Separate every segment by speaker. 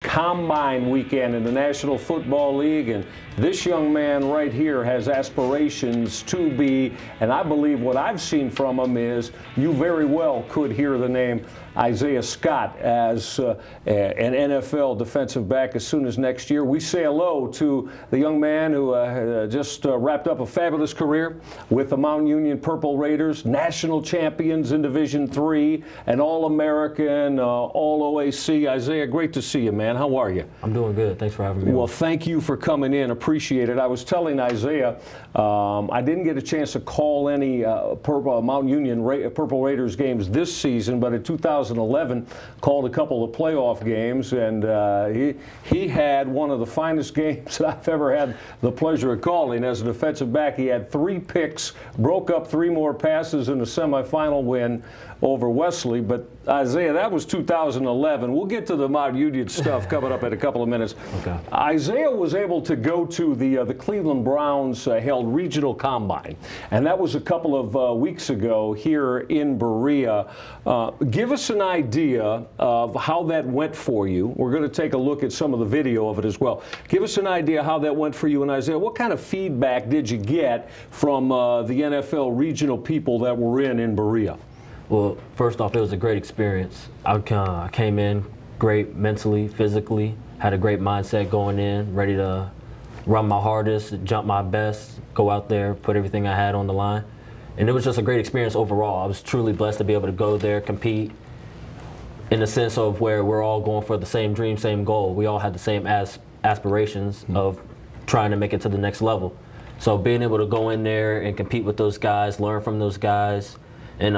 Speaker 1: Combine weekend in the National Football League, and this young man right here has aspirations to be, and I believe what I've seen from him is you very well could hear the name Isaiah Scott as an NFL defensive back as soon as next year. We say hello to the young man who just wrapped up a fabulous career with the Mount Union Purple Raiders, national champions in Division III, an All-American, All-OAC. Isaiah, great to see you, man. How are you?
Speaker 2: I'm doing good. Thanks for having me.
Speaker 1: Well, thank you for coming in. Appreciate it. I was telling Isaiah, I didn't get a chance to call any Mount Union Purple Raiders games this season, but in 2011 called a couple of playoff games, and he had one of the finest games that I've ever had the pleasure of calling as a defensive back. He had 3 picks, broke up 3 more passes in the semifinal win over Wesley. But Isaiah, that was 2011. We'll get to the Mount Union stuff coming up in a couple of minutes.
Speaker 2: Okay.
Speaker 1: Isaiah was able to go to the Cleveland Browns held regional combine, and that was a couple of weeks ago here in Berea. Give us an idea of how that went for you. We're going to take a look at some of the video of it as well. Give us an idea how that went for you. And Isaiah, what kind of feedback did you get from the NFL regional people that were in Berea?
Speaker 2: Well, first off, it was a great experience. I came in great mentally, physically, had a great mindset going in, ready to run my hardest, jump my best, go out there, put everything I had on the line. And it was just a great experience overall. I was truly blessed to be able to go there, compete in the sense of where we're all going for the same dream, same goal. We all had the same aspirations of trying to make it to the next level. So being able to go in there and compete with those guys, learn from those guys, and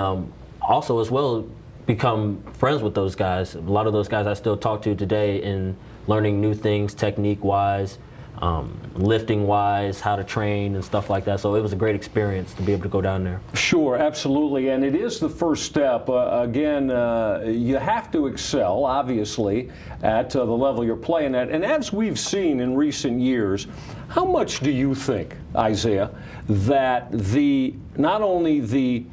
Speaker 2: also as well become friends with those guys. A lot of those guys I still talk to today in learning new things, technique-wise, lifting-wise, how to train and stuff like that. So it was a great experience to be able to go down there.
Speaker 1: Sure, absolutely, and it is the first step. Again, you have to excel, obviously, at the level you're playing at. And as we've seen in recent years, how much do you think, Isaiah, that not only the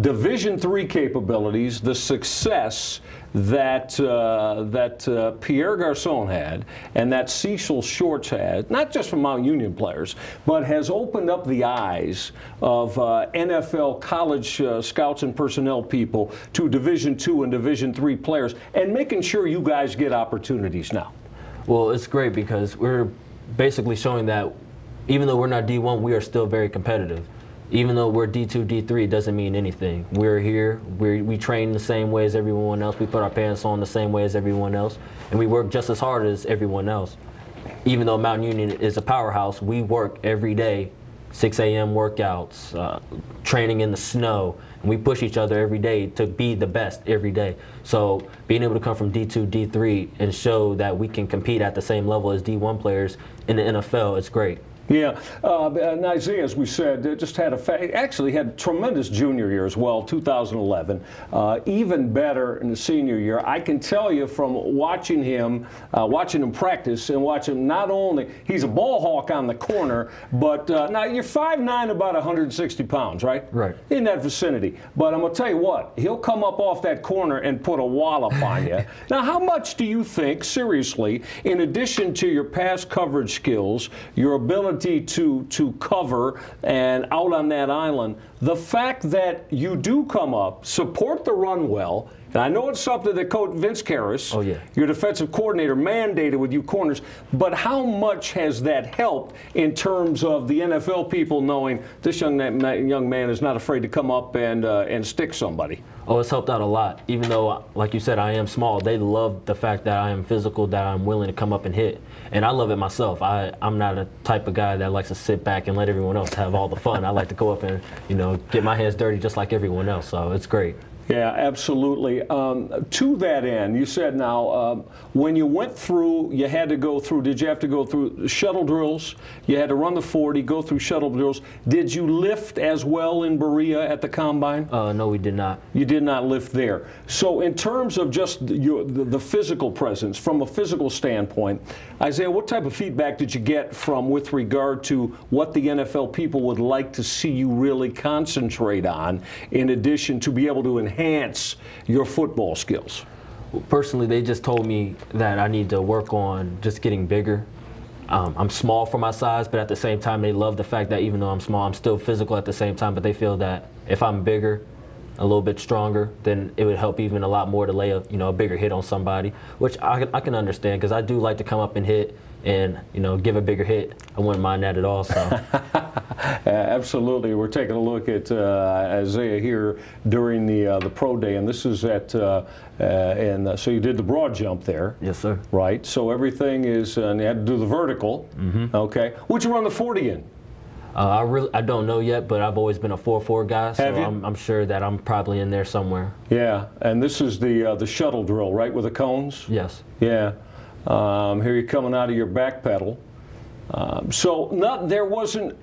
Speaker 1: Division III capabilities, the success that Pierre Garçon had and that Cecil Shorts had, not just from Mount Union players, but has opened up the eyes of NFL college scouts and personnel people to Division II and Division III players, and making sure you guys get opportunities now?
Speaker 2: Well, it's great because we're basically showing that even though we're not D1, we are still very competitive. Even though we're D2, D3, it doesn't mean anything. We're here, we train the same way as everyone else, we put our pants on the same way as everyone else, and we work just as hard as everyone else. Even though Mount Union is a powerhouse, we work every day, 6 a.m. workouts, training in the snow, and we push each other every day to be the best every day. So being able to come from D2, D3 and show that we can compete at the same level as D1 players in the NFL, it's great.
Speaker 1: Yeah, and Isaiah, as we said, just actually had tremendous junior year as well, 2011. Even better in the senior year. I can tell you from watching him practice and watching him, not only, he's a ball hawk on the corner, but now you're 5'9", about 160 pounds, right?
Speaker 2: Right.
Speaker 1: In that vicinity. But I'm going to tell you what, he'll come up off that corner and put a wallop on you. Now, how much do you think, seriously, in addition to your pass coverage skills, your ability to cover and out on that island, the fact that you do come up, support the run well, and I know it's something that Coach Vince Karras, your defensive coordinator, mandated with you corners, but how much has that helped in terms of the NFL people knowing this young man is not afraid to come up and stick somebody?
Speaker 2: Oh, it's helped out a lot. Even though, like you said, I am small, they love the fact that I am physical, that I'm willing to come up and hit. And I love it myself. I'm not a type of guy that likes to sit back and let everyone else have all the fun. I like to go up and, get my hands dirty just like everyone else. So it's great.
Speaker 1: Yeah, absolutely. To that end, you said now, when you went through, you had to go through, did you have to go through shuttle drills? You had to run the 40, go through shuttle drills. Did you lift as well in Berea at the Combine?
Speaker 2: No, we did not.
Speaker 1: You did not lift there. So in terms of just the physical presence, from a physical standpoint, Isaiah, what type of feedback did you get with regard to what the NFL people would like to see you really concentrate on, in addition to be able to enhance your football skills?
Speaker 2: Personally, they just told me that I need to work on just getting bigger. I'm small for my size, but at the same time, they love the fact that even though I'm small, I'm still physical at the same time. But they feel that if I'm bigger, a little bit stronger, then it would help even a lot more to lay a bigger hit on somebody, which I can understand, because I do like to come up and hit and give a bigger hit. I wouldn't mind that at all. So.
Speaker 1: Absolutely. We're taking a look at Isaiah here during the pro day, and this is at so you did the broad jump there.
Speaker 2: Yes, sir.
Speaker 1: Right. So everything is, and you had to do the vertical. Mm-hmm. Okay. What'd you run the 40 in?
Speaker 2: I don't know yet, but I've always been a 4.4 guy, so I'm sure that I'm probably in there somewhere.
Speaker 1: Yeah, and this is the shuttle drill, right, with the cones?
Speaker 2: Yes.
Speaker 1: Yeah. Here you're coming out of your back pedal. So there wasn't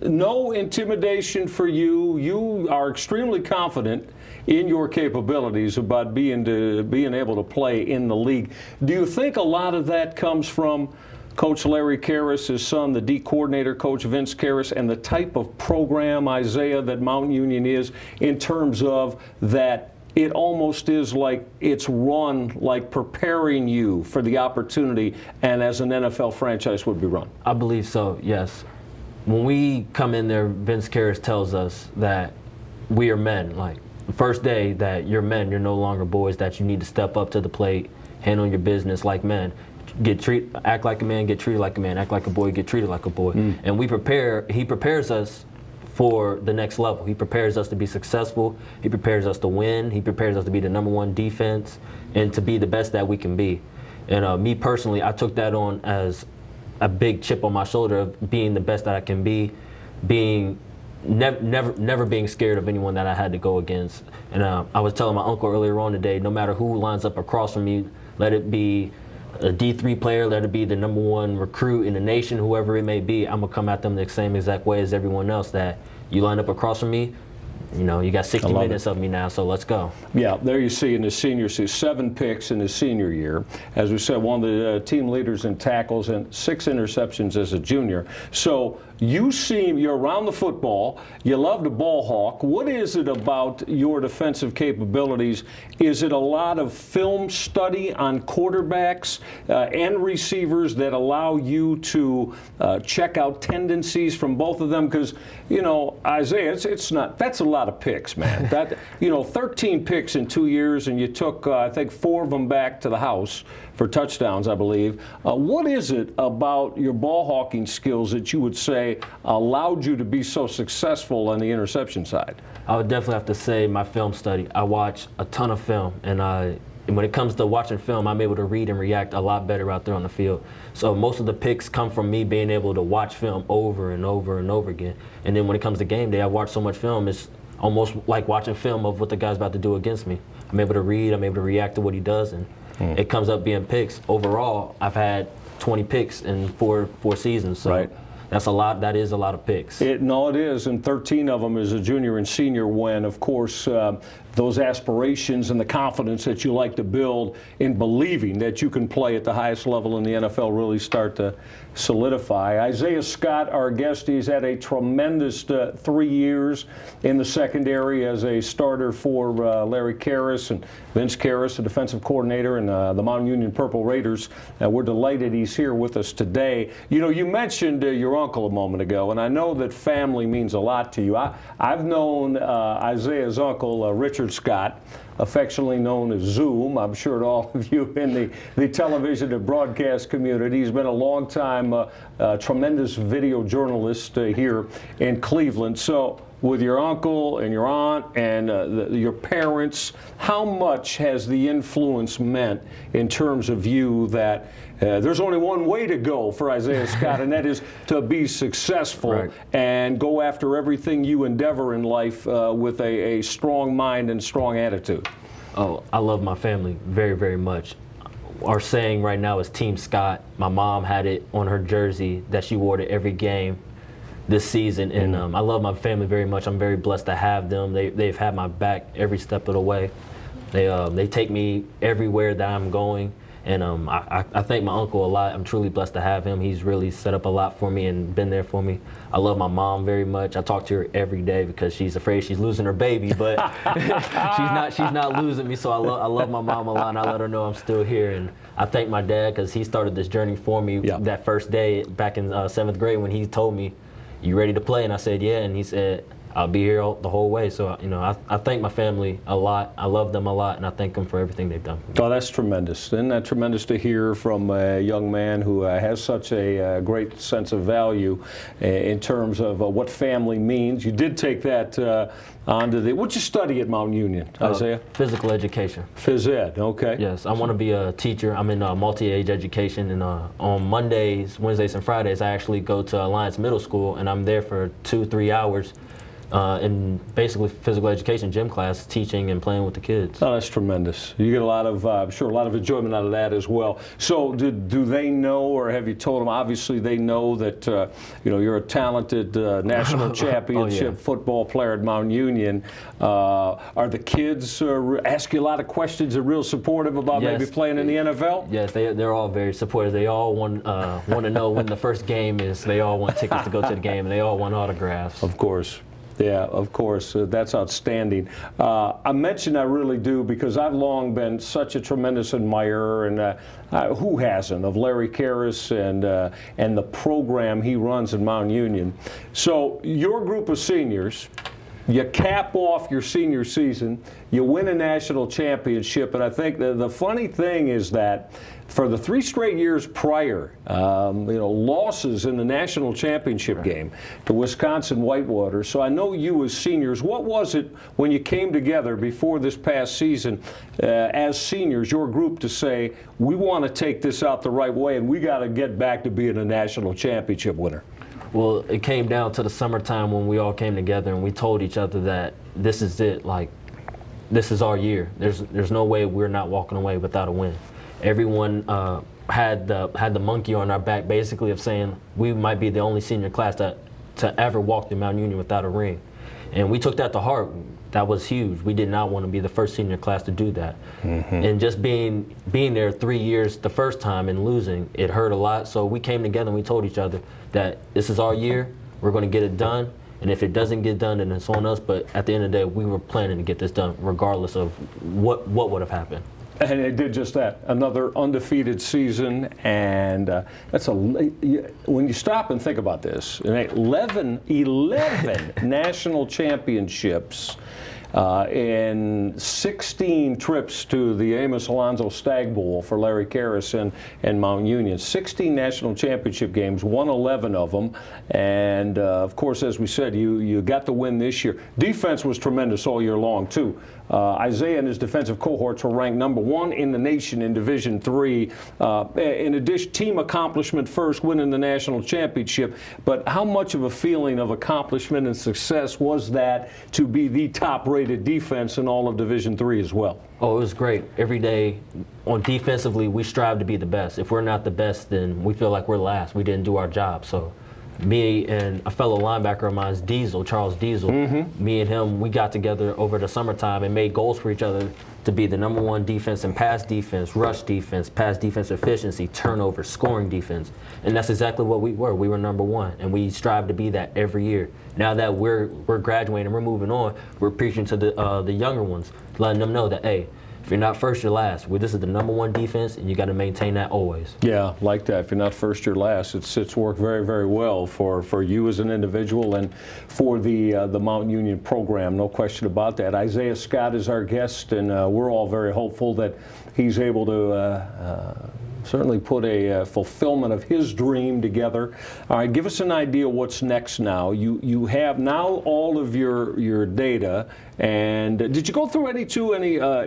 Speaker 1: no intimidation for you. You are extremely confident in your capabilities about being able to play in the league. Do you think a lot of that comes from Coach Larry Karras, his son, the D coordinator, Coach Vince Karras, and the type of program, Isaiah, that Mount Union is, in terms of that it almost is like it's run like preparing you for the opportunity and as an NFL franchise would be run?
Speaker 2: I believe so, yes. When we come in there, Vince Karras tells us that we are men. Like, the first day that you're men, you're no longer boys, that you need to step up to the plate, handle your business like men. Act like a man, get treated like a man. Act like a boy, get treated like a boy. And he prepares us for the next level. He prepares us to be successful. He prepares us to win. He prepares us to be the #1 defense and to be the best that we can be. And me personally, I took that on as a big chip on my shoulder of being the best that I can be, being never being scared of anyone that I had to go against. And I was telling my uncle earlier on today, no matter who lines up across from me, let it be a D3 player, let it be the #1 recruit in the nation, whoever it may be, I'm going to come at them the same exact way as everyone else. That you line up across from me, you got 60 minutes of me now, so let's go.
Speaker 1: Yeah, there you see in his senior season, 7 picks in his senior year. As we said, one of the team leaders in tackles and 6 interceptions as a junior. So you're around the football, you love to ball hawk. What is it about your defensive capabilities? Is it a lot of film study on quarterbacks and receivers that allow you to check out tendencies from both of them? Because, Isaiah, that's a lot of picks, man. 13 picks in 2 years, and you took, I think, 4 of them back to the house for touchdowns, I believe. What is it about your ball hawking skills that you would say allowed you to be so successful on the interception side?
Speaker 2: I would definitely have to say my film study. I watch a ton of film, and when it comes to watching film, I'm able to read and react a lot better out there on the field. So most of the picks come from me being able to watch film over and over and over again. And then when it comes to game day, I watch so much film, it's almost like watching film of what the guy's about to do against me. I'm able to read, I'm able to react to what he does, and it comes up being picks. Overall, I've had 20 picks in four seasons. So. Right. That's a lot. That is a lot of picks.
Speaker 1: No, it is, and 13 of them as a junior and senior when, of course, those aspirations and the confidence that you like to build in believing that you can play at the highest level in the NFL really start to solidify. Isaiah Scott, our guest, he's had a tremendous 3 years in the secondary as a starter for Larry Karras and Vince Karras, the defensive coordinator, and the Mount Union Purple Raiders. We're delighted he's here with us today. You mentioned your uncle a moment ago, and I know that family means a lot to you. I've known Isaiah's uncle, Richard Scott, affectionately known as Zoom. I'm sure to all of you in the television and broadcast community. He's been a long time, tremendous video journalist here in Cleveland. So with your uncle and your aunt and your parents, how much has the influence meant in terms of you that there's only one way to go for Isaiah Scott, and that is to be successful and go after everything you endeavor in life with a strong mind and strong attitude?
Speaker 2: Oh, I love my family very, very much. Our saying right now is Team Scott. My mom had it on her jersey that she wore to every game this season, and I love my family very much. I'm very blessed to have them. They've had my back every step of the way. They take me everywhere that I'm going, And I thank my uncle a lot. I'm truly blessed to have him. He's really set up a lot for me and been there for me. I love my mom very much. I talk to her every day because she's afraid she's losing her baby, but she's not losing me. So I love my mom a lot, and I let her know I'm still here. And I thank my dad because he started this journey for me that first day back in 7th grade when he told me, "You ready to play?" And I said, "Yeah." And he said, "I'll be here the whole way." So, I thank my family a lot. I love them a lot, and I thank them for everything they've done for me.
Speaker 1: Oh, that's tremendous. Isn't that tremendous to hear from a young man who has such a great sense of value in terms of what family means? You did take that onto what'd you study at Mount Union, Isaiah?
Speaker 2: Physical education.
Speaker 1: Phys ed, okay.
Speaker 2: Yes, I want to be a teacher. I'm in multi-age education, and on Mondays, Wednesdays, and Fridays, I actually go to Alliance Middle School, and I'm there for 2-3 hours. In basically physical education gym class, teaching and playing with the kids.
Speaker 1: Oh, that's tremendous. You get a lot of, I'm sure, a lot of enjoyment out of that as well. So, do they know, or have you told them? Obviously, they know that you're a talented national championship football player at Mount Union. Are the kids ask you a lot of questions and real supportive about maybe playing in the NFL?
Speaker 2: Yes, they're all very supportive. They all want to know when the first game is. They all want tickets to go to the game, and they all want autographs.
Speaker 1: Of course. Yeah, of course. That's outstanding. I mention I really do because I've long been such a tremendous admirer, and who hasn't, of Larry Kehres and the program he runs at Mount Union. So your group of seniors, you cap off your senior season, you win a national championship, and I think the funny thing is that for the 3 straight years prior, losses in the national championship game to Wisconsin Whitewater. So I know you as seniors, what was it when you came together before this past season as seniors, your group, to say, we want to take this out the right way and we got to get back to being a national championship winner?
Speaker 2: Well, it came down to the summertime when we all came together and we told each other that this is it, like, this is our year. There's no way we're not walking away without a win. Everyone had the monkey on our back, basically, of saying we might be the only senior class to ever walk through Mount Union without a ring. And we took that to heart. That was huge. We did not want to be the first senior class to do that. And just being there 3 years the first time and losing, it hurt a lot. So we came together and we told each other that this is our year. We're going to get it done. And if it doesn't get done, then it's on us. But at the end of the day, we were planning to get this done regardless of what would have happened.
Speaker 1: And it did just that. Another undefeated season, and when you stop and think about this, 11 national championships in 16 trips to the Amos Alonzo Stagg Bowl for Larry Kehres and Mount Union. 16 national championship games, won 11 of them, and of course, as we said, you got the win this year. Defense was tremendous all year long too. Isaiah and his defensive cohorts were ranked #1 in the nation in Division III. In addition, team accomplishment first, winning the national championship. But how much of a feeling of accomplishment and success was that to be the top-rated defense in all of Division III as well?
Speaker 2: Oh, it was great. Every day, defensively, we strive to be the best. If we're not the best, then we feel like we're last. We didn't do our job. So me and a fellow linebacker of mine, Charles Diesel, me and him, we got together over the summertime and made goals for each other to be the #1 defense in pass defense, rush defense, pass defense efficiency, turnover, scoring defense. And that's exactly what we were. We were #1, and we strive to be that every year. Now that we're graduating, we're moving on, we're preaching to the younger ones, letting them know that, hey, if you're not first, you're last. This is the #1 defense, and you got to maintain that always.
Speaker 1: Yeah, like that. If you're not first, you're last. It's worked very, very well for you as an individual and for the Mount Union program. No question about that. Isaiah Scott is our guest, and we're all very hopeful that he's able to certainly put a fulfillment of his dream together. All right, give us an idea what's next now. You have now all of your data, and did you go through any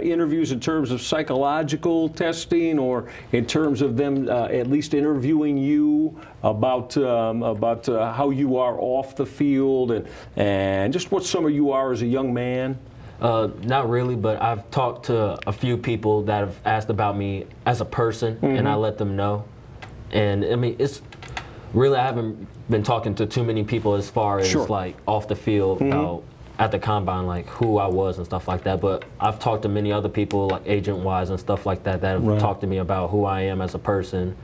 Speaker 1: interviews in terms of psychological testing, or in terms of them at least interviewing you about how you are off the field and just what some of you are as a young man?
Speaker 2: Not really, but I've talked to a few people that have asked about me as a person, and I let them know. And I mean, it's really, I haven't been talking to too many people as far as like off the field about at the combine, like who I was and stuff like that. But I've talked to many other people, like agent-wise and stuff like that, that have
Speaker 1: Right.
Speaker 2: talked to me about who I am as a person.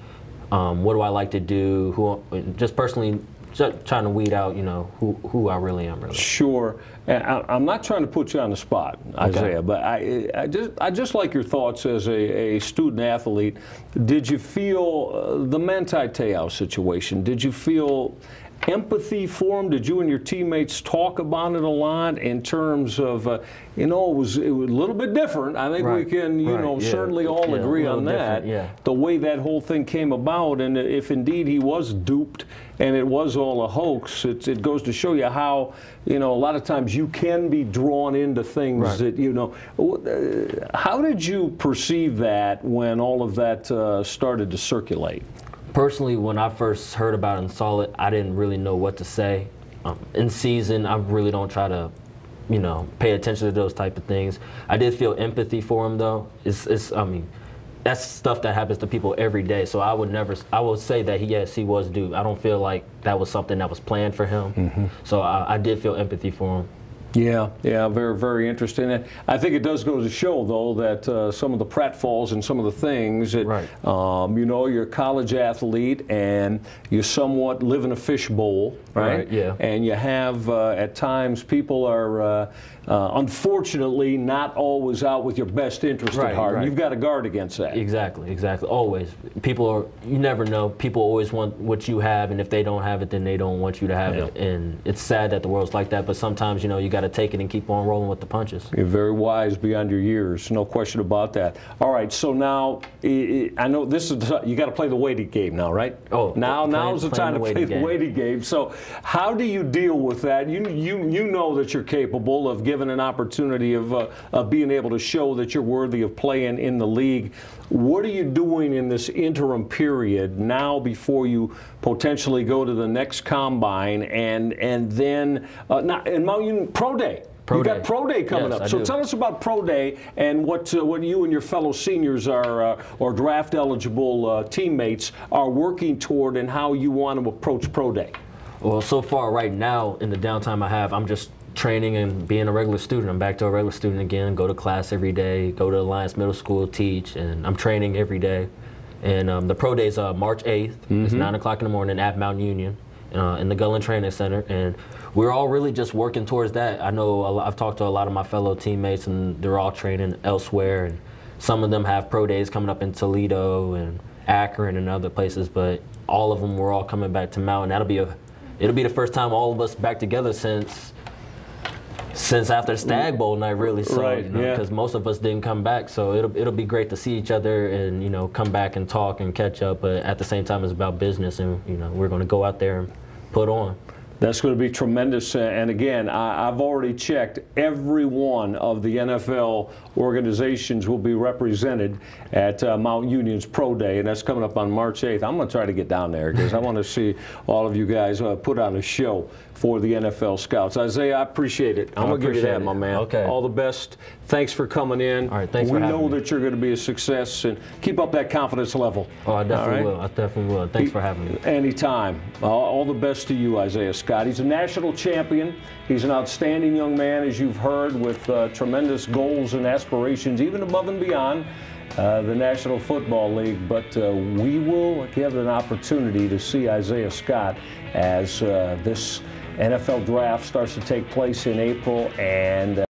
Speaker 2: What do I like to do? Just personally, just trying to weed out, who I really am. Really.
Speaker 1: Sure. And I'm not trying to put you on the spot, Isaiah, but I just like your thoughts as a student athlete. Did you feel the Manti Te'o situation? Did you feel empathy for him? Did you and your teammates talk about it a lot in terms of, it was a little bit different. I think we can, certainly all agree on that.
Speaker 2: Yeah.
Speaker 1: The way that whole thing came about, and if indeed he was duped and it was all a hoax, it goes to show you how, a lot of times you can be drawn into things that, how did you perceive that when all of that started to circulate?
Speaker 2: Personally, when I first heard about it and saw it, I didn't really know what to say. In season, I really don't try to, pay attention to those type of things. I did feel empathy for him, though. That's stuff that happens to people every day. So I would say that yes, he was due. I don't feel like that was something that was planned for him. Mm-hmm. So I did feel empathy for him.
Speaker 1: Yeah, very, very interesting. And I think it does go to show, though, that some of the pratfalls and some of the things that,
Speaker 2: right.
Speaker 1: You're a college athlete and you somewhat live in a fishbowl, right?
Speaker 2: Yeah.
Speaker 1: And you have, at times, people are, unfortunately, not always out with your best interest at heart.
Speaker 2: Right.
Speaker 1: You've got to guard against that.
Speaker 2: Exactly. Always. You never know. People always want what you have, and if they don't have it, then they don't want you to have it. And it's sad that the world's like that, but sometimes, you got to take it and keep on rolling with the punches.
Speaker 1: You're very wise beyond your years, no question about that. All right, so now I know this is you got to play the weighted game now, right?
Speaker 2: Oh,
Speaker 1: now's the time to play the weighted game. So how do you deal with that? You know that you're capable of given an opportunity of being able to show that you're worthy of playing in the league. What are you doing in this interim period now before you potentially go to the next combine and then in Mount Union Pro Day? You got Pro Day coming up. So tell us about Pro Day and what you and your fellow seniors are or draft eligible teammates are working toward and how you want to approach Pro Day.
Speaker 2: Well, so far right now in the downtime I have, I'm just training and being a regular student. I'm back to a regular student again, go to class every day, go to Alliance Middle School, teach, and I'm training every day. And the Pro Day is March 8th. Mm-hmm. It's 9 o'clock in the morning at Mount Union in the Gullen Training Center. And we're all really just working towards that. I know I've talked to a lot of my fellow teammates, and they're all training elsewhere. And some of them have Pro Days coming up in Toledo and Akron and other places, but all of them, we're all coming back to Mount. And it'll be the first time all of us back together since after Stag Bowl night, really. So, because most of us didn't come back, so it'll be great to see each other and come back and talk and catch up. But at the same time, it's about business, and we're going to go out there and put on.
Speaker 1: That's going to be tremendous. And again, I've already checked. Every one of the NFL organizations will be represented at Mount Union's Pro Day, and that's coming up on March 8th. I'm going to try to get down there because I want to see all of you guys put on a show for the NFL scouts. Isaiah, I appreciate it. I'm going to give you that, my man.
Speaker 2: Okay.
Speaker 1: All the best. Thanks for coming in.
Speaker 2: All right, thanks for having me.
Speaker 1: We know that you're going to be a success, and keep up that confidence level.
Speaker 2: Oh, I definitely will. I definitely will. Thanks for having me.
Speaker 1: Anytime. All the best to you, Isaiah Scott. He's a national champion. He's an outstanding young man, as you've heard, with tremendous goals and aspirations, even above and beyond the National Football League. But we will give an opportunity to see Isaiah Scott as this NFL draft starts to take place in April, and